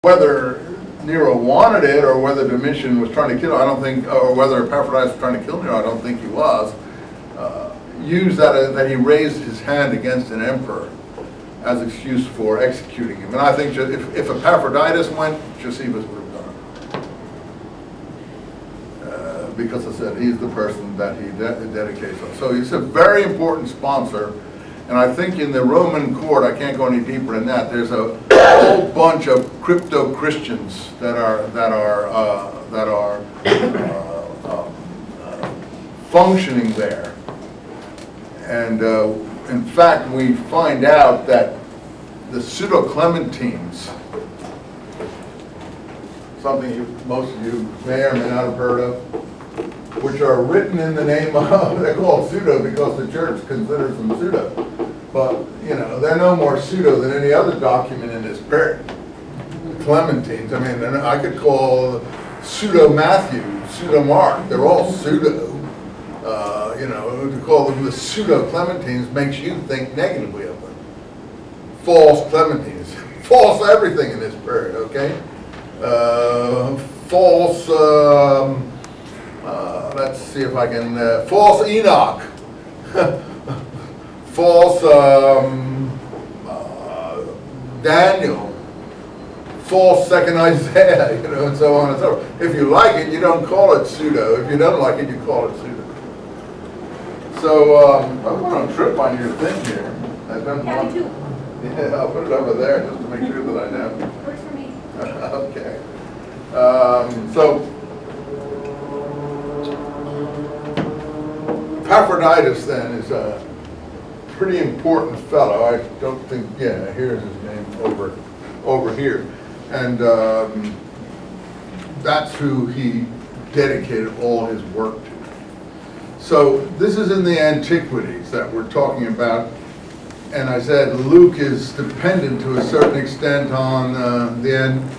whether Nero wanted it or whether Domitian was trying to kill him, I don't think, or whether Epaphroditus was trying to kill Nero, I don't think he was, used that he raised his hand against an emperor as excuse for executing him. And I think if Epaphroditus went, Josephus would have done it. Because I said he's the person that he dedicates on. So he's a very important sponsor. And I think in the Roman court, I can't go any deeper in that, there's a whole bunch of crypto-Christians that are functioning there. And in fact, we find out that the pseudo-Clementines, something most of you may or may not have heard of, which are written in the name of, they're called pseudo because the church considers them pseudo. But, you know, they're no more pseudo than any other document in this period. Clementines, I mean, I could call pseudo-Matthew, pseudo-Mark, they're all pseudo. You know, to call them the pseudo-Clementines makes you think negatively of them. False Clementines. False everything in this period, okay? False, let's see if I can, false Enoch. False Daniel. False second Isaiah, you know, and so on and so forth. If you like it, you don't call it pseudo. If you don't like it, you call it pseudo. So, I'm going to trip on your thing here. Yeah, me too. Yeah, I'll put it over there just to make sure that I know. Works for me. Okay. So, Epaphroditus then is a pretty important fellow. I don't think, yeah, here's his name over here. And that's who he dedicated all his work to. So this is in the Antiquities that we're talking about. And I said Luke is dependent to a certain extent on the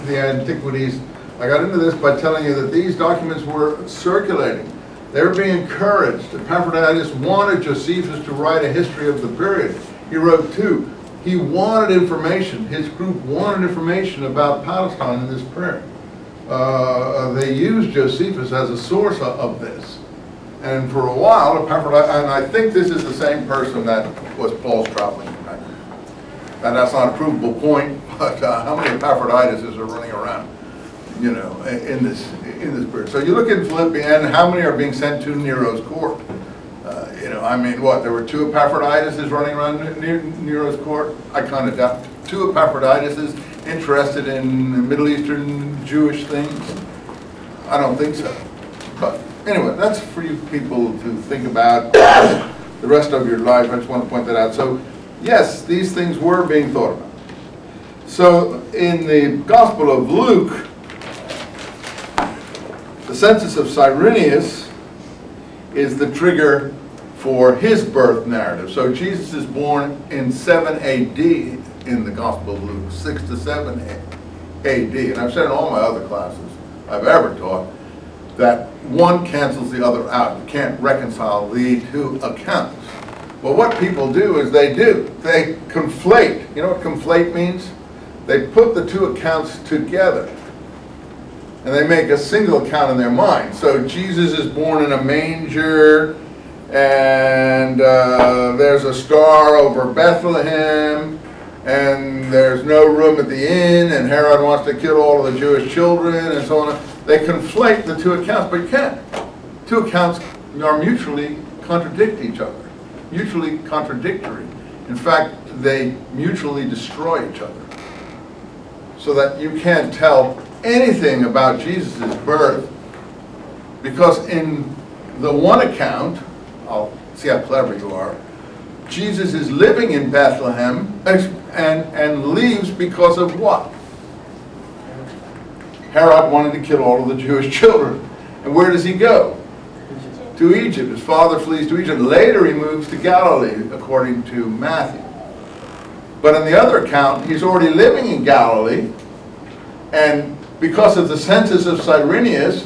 Antiquities. I got into this by telling you that these documents were circulating. They were being encouraged. Epaphroditus wanted Josephus to write a history of the period. He wrote two. He wanted information. His group wanted information about Palestine in this period. They used Josephus as a source of this. And for a while, Epaphroditus, and I think this is the same person that was Paul's traveling companion. And that's not a provable point, but how many Epaphroditus are running around, you know, in this period? So you look in Philippians, how many are being sent to Nero's court? You know, I mean, what, there were two Epaphroditus running around Nero's court? I kind of doubt. Two Epaphroditus interested in Middle Eastern Jewish things? I don't think so. But anyway, that's for you people to think about the rest of your life. I just want to point that out. So, yes, these things were being thought about. So, in the Gospel of Luke, the census of Cyrenius is the trigger for his birth narrative. So Jesus is born in 7 AD in the Gospel of Luke, 6 to 7 AD. And I've said in all my other classes I've ever taught that one cancels the other out. You can't reconcile the two accounts. Well, what people do is they conflate. You know what conflate means? They put the two accounts together. And they make a single account in their mind. So Jesus is born in a manger, and there's a star over Bethlehem, and there's no room at the inn, and Herod wants to kill all of the Jewish children, and so on. They conflate the two accounts, but you can't. Two accounts are mutually contradict each other, mutually contradictory. In fact, they mutually destroy each other. So that you can't tell anything about Jesus' birth, because in the one account, I'll see how clever you are, Jesus is living in Bethlehem and leaves because of what? Herod wanted to kill all of the Jewish children. And where does he go? To Egypt. His father flees to Egypt. Later he moves to Galilee, according to Matthew. But in the other account, he's already living in Galilee, and because of the census of Cyrenius,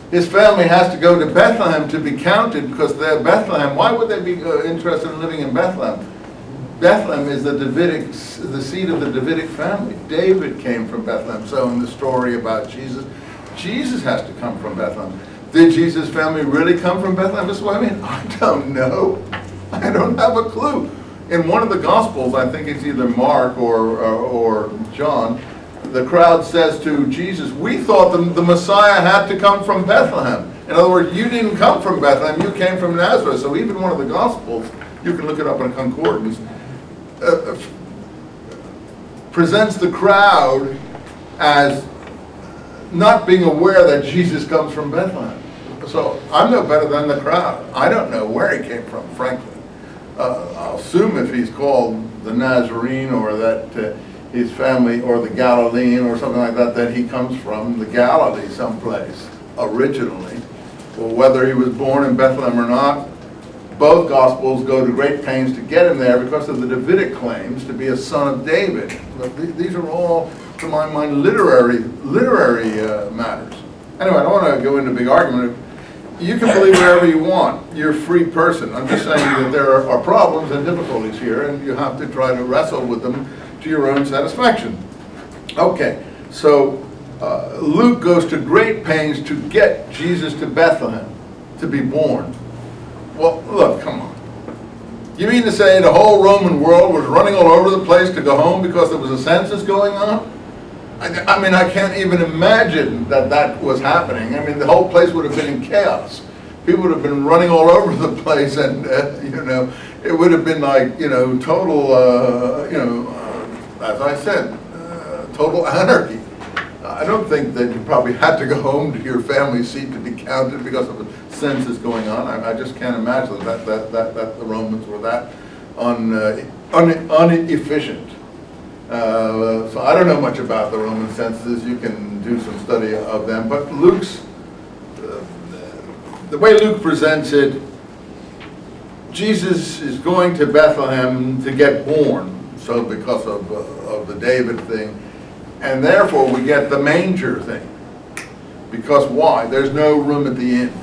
his family has to go to Bethlehem to be counted, because they're Bethlehem. Why would they be interested in living in Bethlehem? Bethlehem is the seat of the Davidic family. David came from Bethlehem. So in the story about Jesus, Jesus has to come from Bethlehem. Did Jesus' family really come from Bethlehem? This is what I mean. I don't know. I don't have a clue. In one of the Gospels, I think it's either Mark or John, the crowd says to Jesus, we thought the Messiah had to come from Bethlehem. In other words, you didn't come from Bethlehem, you came from Nazareth. So even one of the Gospels, you can look it up in a concordance, presents the crowd as not being aware that Jesus comes from Bethlehem. So I'm no better than the crowd. I don't know where he came from, frankly. I'll assume if he's called the Nazarene or that his family or the Galilean or something like that, that he comes from the Galilee someplace originally. Well, whether he was born in Bethlehem or not, both Gospels go to great pains to get him there because of the Davidic claims to be a son of David. But these are all, to my mind, literary matters. Anyway, I don't want to go into a big argument. You can believe whatever you want. You're a free person. I'm just saying that there are problems and difficulties here, and you have to try to wrestle with them to your own satisfaction. Okay, so Luke goes to great pains to get Jesus to Bethlehem to be born. Well, look, come on. You mean to say the whole Roman world was running all over the place to go home because there was a census going on? I mean, I can't even imagine that was happening. I mean, the whole place would have been in chaos. People would have been running all over the place, and you know, it would have been like, you know, total, you know, as I said, total anarchy. I don't think that you probably had to go home to your family seat to be counted because of a census going on. I just can't imagine that the Romans were that inefficient. So I don't know much about the Roman censuses. You can do some study of them. But Luke's, the way Luke presents it, Jesus is going to Bethlehem to get born. So because of the David thing. And therefore we get the manger thing. Because why? There's no room at the inn.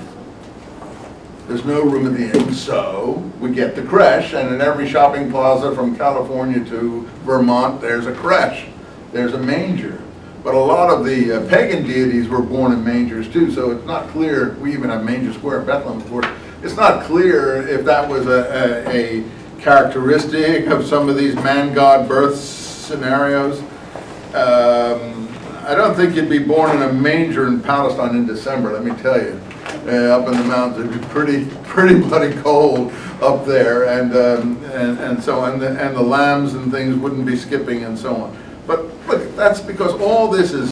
There's no room at the inn, so we get the creche, and in every shopping plaza from California to Vermont, there's a creche. There's a manger. But a lot of the pagan deities were born in mangers too, so it's not clear. We even have Manger Square in Bethlehem, of course. It's not clear if that was a characteristic of some of these man-god birth scenarios. I don't think you'd be born in a manger in Palestine in December, let me tell you. Up in the mountains, it'd be pretty bloody cold up there, and the lambs and things wouldn't be skipping and so on. But look, that's because all this is